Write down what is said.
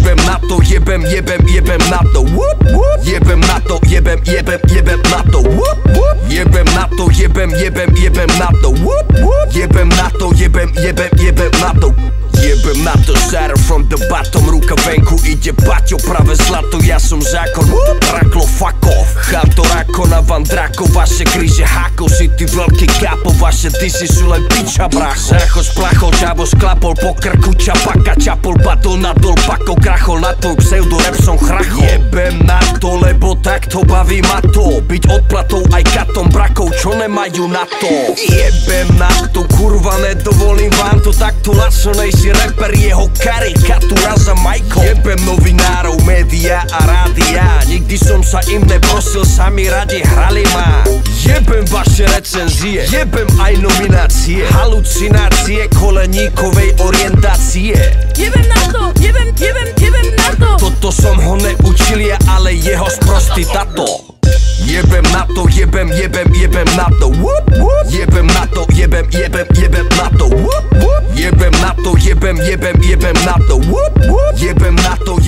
Jebem na to, jebem na to. Jebem na to, jebem na to. Jebem na to, jebem na to. Jebem na to, jebem na to. Jebem na to, starter from the bottom. Ruka venku, ide baťo, pravé zlato, ja som zákon. Raklo, fuck off. Chanto, rakona, van drako, vaše kríže hákov. Si ty veľký kápo, vaše disy sú len piča, bracho. Zracho splachol, čavo sklapol, po krku čapaka, čapol, batol nadol, pakol, krachol, na tvoj pseudo rap som chrachol. Jebem na to, lebo takto baví ma to. Byť odplatou aj katom brakov, čo nemajú na to. Jebem na to, kurva, nedovolím vám to, takto lačnejší rapper, jeho karikatúra za Majko. Jebem novinárov, média a rádia, nikdy som sa im neprosil, sami radi hrali ma. Jebem vaše recenzie, jebem aj nominácie, halucinácie koleníkovej orientácie. Jebem na to, jebem na to. Toto som ho neučil ja, ale jeho sprostý tato. Jebem na to, jebem na to. Jebem na to, jebem na to. Jebem na to, jebem na to. Jebem na to,